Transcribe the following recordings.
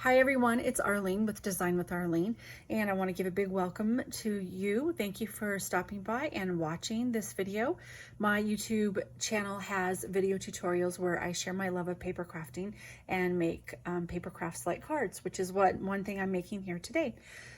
Hi everyone, it's Arlene with Design with Arlene, and I want to give a big welcome to you. Thank you for stopping by and watching this video. My YouTube channel has video tutorials where I share my love of paper crafting and make paper crafts like cards, which is one thing I'm making here today.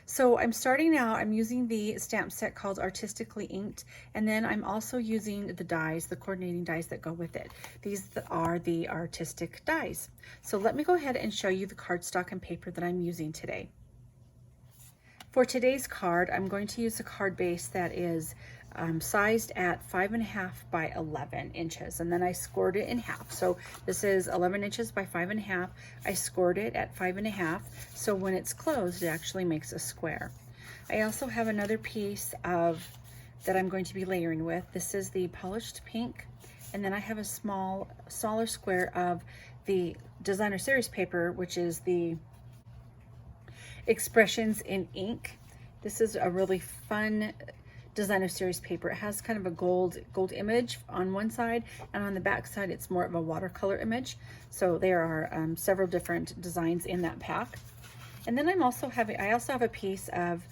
So I'm starting out, I'm using the stamp set called Artistically Inked, and then I'm also using the dies, the coordinating dies that go with it. These are the artistic dies. So let me go ahead and show you the cardstock and paper that I'm using today. For today's card, I'm going to use a card base that is sized at 5.5 by 11 inches, and then I scored it in half. So this is 11 inches by 5.5. I scored it at 5.5, so when it's closed, it actually makes a square. I also have another piece that I'm going to be layering with. This is the polished pink, and then I have a smaller square of the designer series paper, which is the Expressions in Ink. This is a really fun designer series paper. It has kind of a gold image on one side, and on the back side it's more of a watercolor image. So there are several different designs in that pack. And then I also have a piece of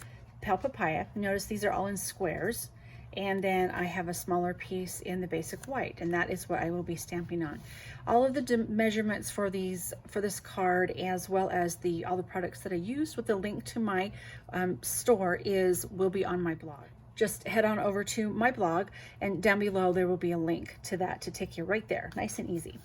pale papaya. Notice these are all in squares. And then I have a smaller piece in the basic white, and that is what I will be stamping on. All of the measurements for this card, as well as all the products that I used with the link to my store will be on my blog. Just head on over to my blog, and down below there will be a link to that to take you right there, nice and easy.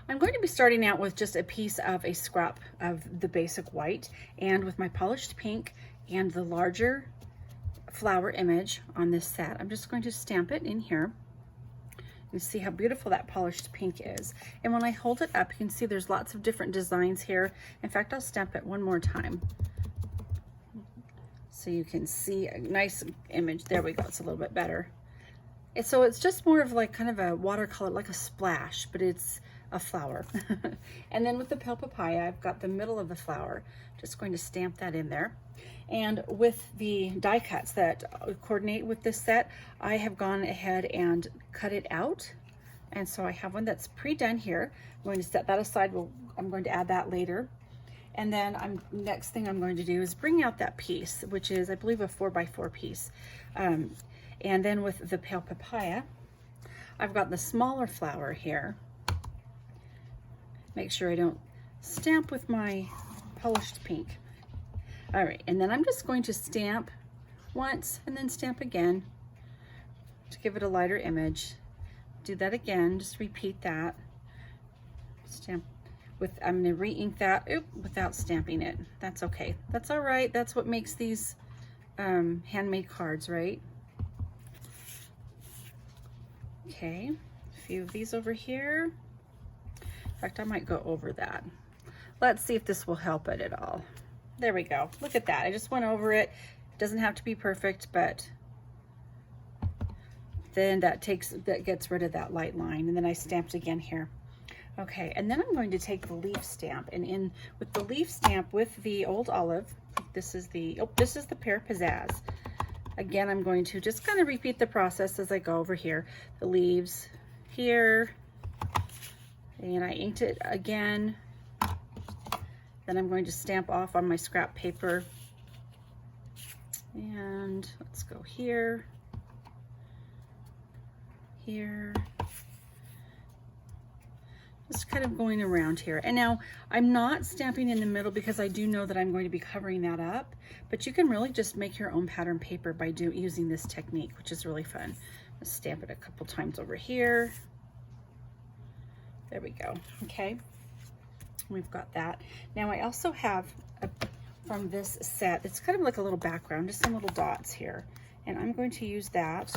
I'm going to be starting out with just a piece of a scrap of the basic white, and with my polished pink and the larger flower image on this set, I'm just going to stamp it in here. You see how beautiful that polished pink is. And when I hold it up, you can see there's lots of different designs here. In fact, I'll stamp it one more time so you can see a nice image. There we go, it's a little bit better. And so it's just more of like kind of a watercolor, like a splash, but it's a flower. And then with the pale papaya, I've got the middle of the flower. Just going to stamp that in there. And with the die cuts that coordinate with this set, I have gone ahead and cut it out. And so I have one that's pre-done here. I'm going to set that aside. I'm going to add that later. And then next thing I'm going to do is bring out that piece, which is, I believe, a 4x4 piece. And then with the pale papaya, I've got the smaller flower here. Make sure I don't stamp with my polished pink. All right, and then I'm just going to stamp once and then stamp again to give it a lighter image. Do that again, just repeat that. Stamp I'm gonna re-ink that without stamping it. That's okay, that's all right. That's what makes these handmade cards, right? Okay, a few of these over here. In fact, I might go over that. Let's see if this will help it at all. There we go. Look at that. I just went over it. It doesn't have to be perfect, but then that gets rid of that light line. And then I stamped again here. Okay, and then I'm going to take the leaf stamp, and with the leaf stamp with the old olive, this is the pear pizzazz. Again, I'm going to just kind of repeat the process as I go over here. The leaves here, and I inked it again. Then I'm going to stamp off on my scrap paper. And let's go here, here. Just kind of going around here. And now I'm not stamping in the middle because I do know that I'm going to be covering that up, but you can really just make your own pattern paper by using this technique, which is really fun. Let's stamp it a couple times over here. There we go. Okay, we've got that. Now I also have from this set, it's kind of like a little background, just some little dots here, and I'm going to use that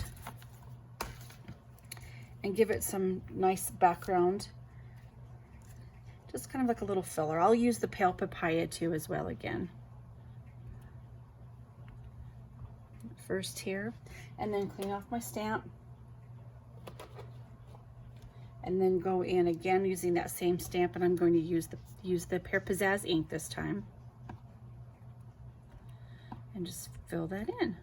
and give it some nice background, just kind of like a little filler. I'll use the pale papaya too as well again. First here, and then clean off my stamp, and then go in again using that same stamp, and I'm going to use the Pear Pizzazz ink this time, and just fill that in.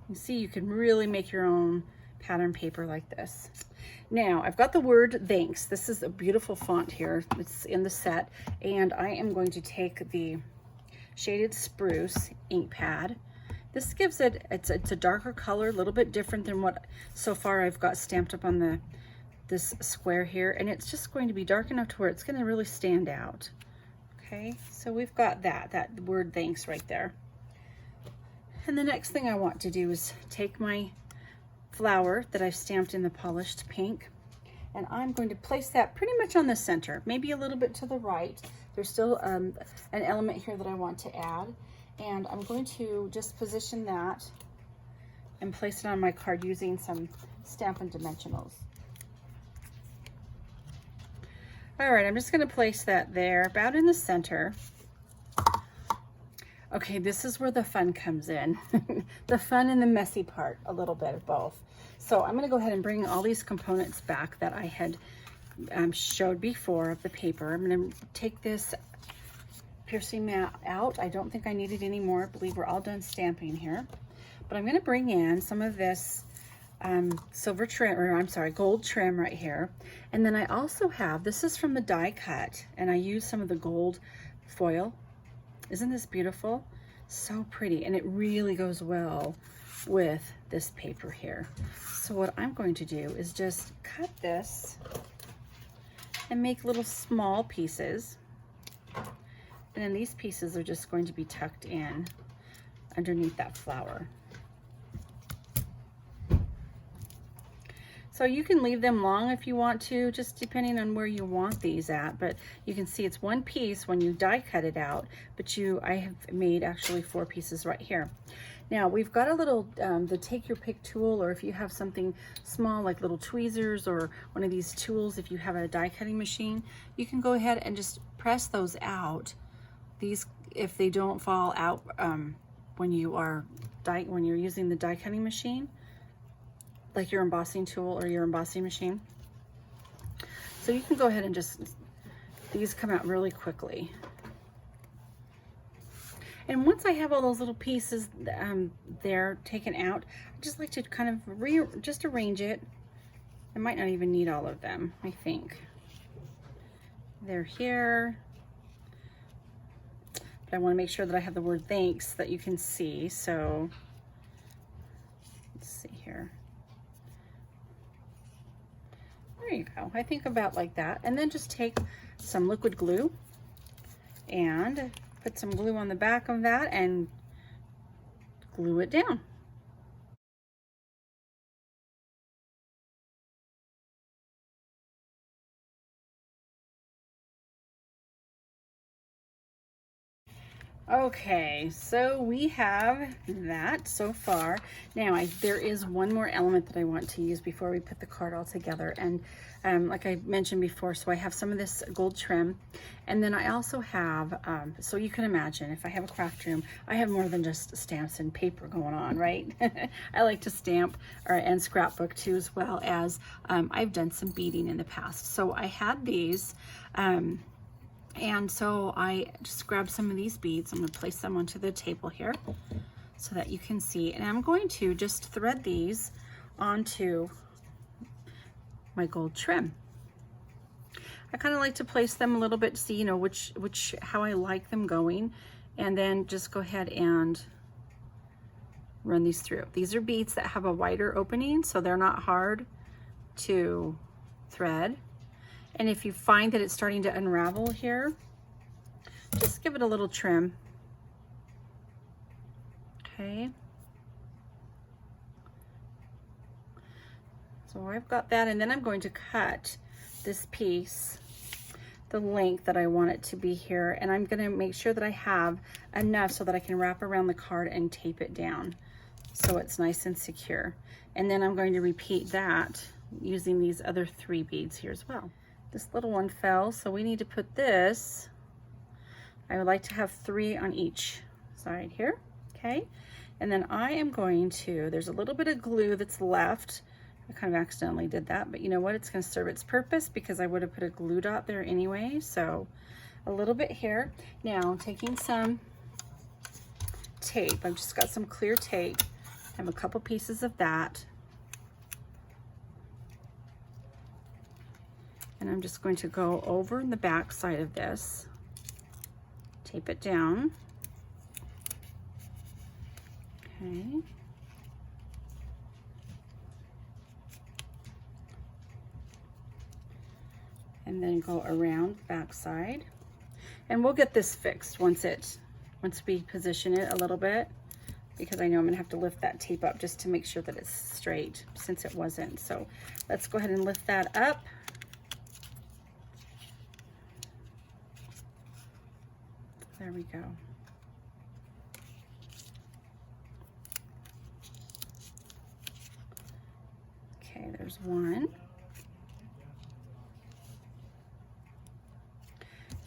You see, you can really make your own pattern paper like this. Now, I've got the word thanks. This is a beautiful font here. It's in the set. And I am going to take the Shaded Spruce ink pad. This gives it, it's a darker color, a little bit different than what so far I've got stamped up on this square here. And it's just going to be dark enough to where it's going to really stand out. Okay, so we've got that word thanks right there. And the next thing I want to do is take my flower that I've stamped in the polished pink, and I'm going to place that pretty much on the center, maybe a little bit to the right. There's still an element here that I want to add, and I'm going to just position that and place it on my card using some Stampin' Dimensionals. All right, I'm just going to place that there, about in the center. Okay, this is where the fun comes in. The fun and the messy part, a little bit of both. So I'm gonna go ahead and bring all these components back that I had showed before of the paper. I'm gonna take this piercing mat out. I don't think I need it anymore. I believe we're all done stamping here. But I'm gonna bring in some of this silver trim, or I'm sorry, gold trim right here. And then I also have, this is from the die cut, and I use some of the gold foil. Isn't this beautiful? So pretty, and it really goes well with this paper here. So what I'm going to do is just cut this and make little small pieces. And then these pieces are just going to be tucked in underneath that flower. So you can leave them long if you want to, just depending on where you want these at. But you can see it's one piece when you die cut it out, but I have made actually 4 pieces right here. Now we've got a little, the take your pick tool, or if you have something small like little tweezers or one of these tools, if you have a die cutting machine, you can go ahead and just press those out. These, if they don't fall out when you're using the die cutting machine, like your embossing tool or your embossing machine. So you can go ahead and just, these come out really quickly. And once I have all those little pieces there taken out, I just like to kind of just arrange it. I might not even need all of them, I think. They're here. But I want to make sure that I have the word thanks that you can see. So let's see here. There you go. I think about like that. And then just take some liquid glue and put some glue on the back of that and glue it down. Okay, so we have that so far. Now, there is one more element that I want to use before we put the card all together. And like I mentioned before, so I have some of this gold trim. And then I also have, so you can imagine, if I have a craft room, I have more than just stamps and paper going on, right? I like to stamp and scrapbook too, as well as I've done some beading in the past. So I had these, and so I just grabbed some of these beads. I'm going to place them onto the table here so that you can see. And I'm going to just thread these onto my gold trim. I kind of like to place them a little bit to see, you know, how I like them going. And then just go ahead and run these through. These are beads that have a wider opening, so they're not hard to thread. And if you find that it's starting to unravel here, just give it a little trim. Okay. So I've got that, and then I'm going to cut this piece the length that I want it to be here, and I'm going to make sure that I have enough so that I can wrap around the card and tape it down so it's nice and secure. And then I'm going to repeat that using these other 3 beads here as well. This little one fell, so we need to put this, I would like to have 3 on each side here, okay? And then I am going to, there's a little bit of glue that's left. I kind of accidentally did that, but you know what? It's going to serve its purpose because I would have put a glue dot there anyway. So a little bit here. Now I'm taking some tape. I've just got some clear tape. I have a couple pieces of that. And I'm just going to go over the back side of this, tape it down. Okay. And then go around the back side. And we'll get this fixed once we position it a little bit, because I know I'm gonna have to lift that tape up just to make sure that it's straight since it wasn't. So let's go ahead and lift that up. There we go. Okay, there's one.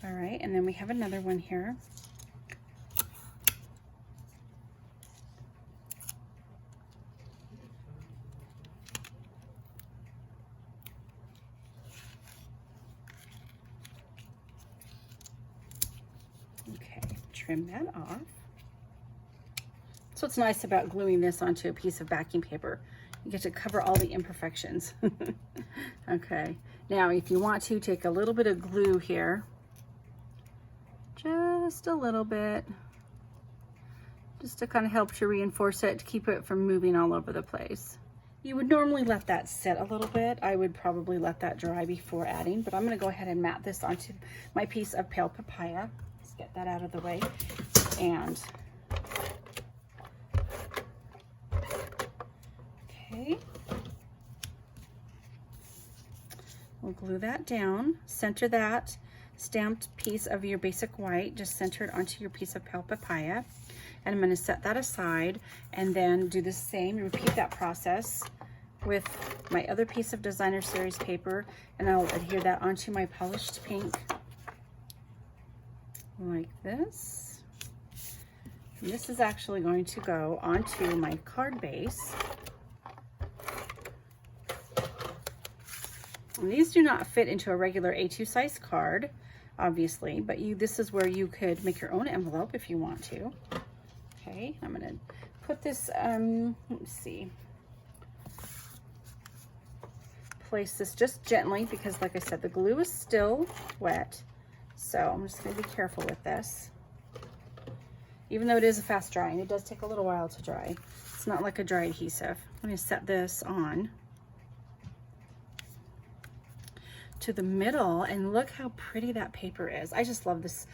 All right, and then we have another one here. Okay, trim that off. So what's nice about gluing this onto a piece of backing paper, you get to cover all the imperfections. Okay, now if you want to, take a little bit of glue here, just a little bit, just to kind of help to reinforce it, to keep it from moving all over the place. You would normally let that sit a little bit. I would probably let that dry before adding, but I'm going to go ahead and mat this onto my piece of pale papaya. Let's get that out of the way. And okay, we'll glue that down, center that stamped piece of your basic white, just center it onto your piece of pale papaya. And I'm going to set that aside and then do the same, repeat that process with my other piece of designer series paper, and I'll adhere that onto my polished pink like this. And this is actually going to go onto my card base. And these do not fit into a regular A2 size card, obviously, but this is where you could make your own envelope if you want to. Okay, I'm gonna put this, let's see, place this just gently, because like I said, the glue is still wet, so I'm just gonna be careful with this. Even though it is a fast drying, it does take a little while to dry. It's not like a dry adhesive. I'm gonna set this on to the middle, and look how pretty that paper is. I just love this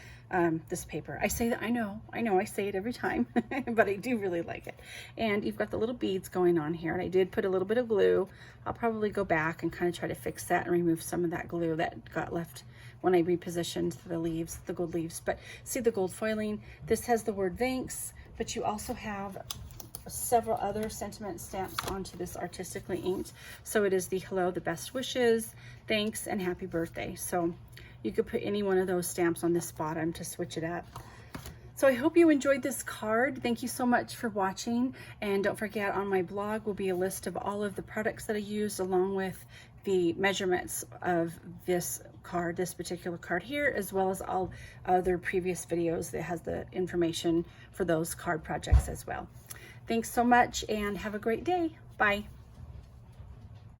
this paper. I say that, I know I say it every time, but I do really like it. And you've got the little beads going on here, and I did put a little bit of glue. I'll probably go back and kind of try to fix that and remove some of that glue that got left when I repositioned the leaves, the gold leaves. But see the gold foiling? This has the word thanks, but you also have several other sentiment stamps onto this artistically inked. So it is the hello, the best wishes, thanks, and happy birthday. So you could put any one of those stamps on this bottom to switch it up. So I hope you enjoyed this card. Thank you so much for watching. And don't forget, on my blog will be a list of all of the products that I used, along with the measurements of this card, this particular card here, as well as all other previous videos that has the information for those card projects as well. Thanks so much and have a great day. Bye.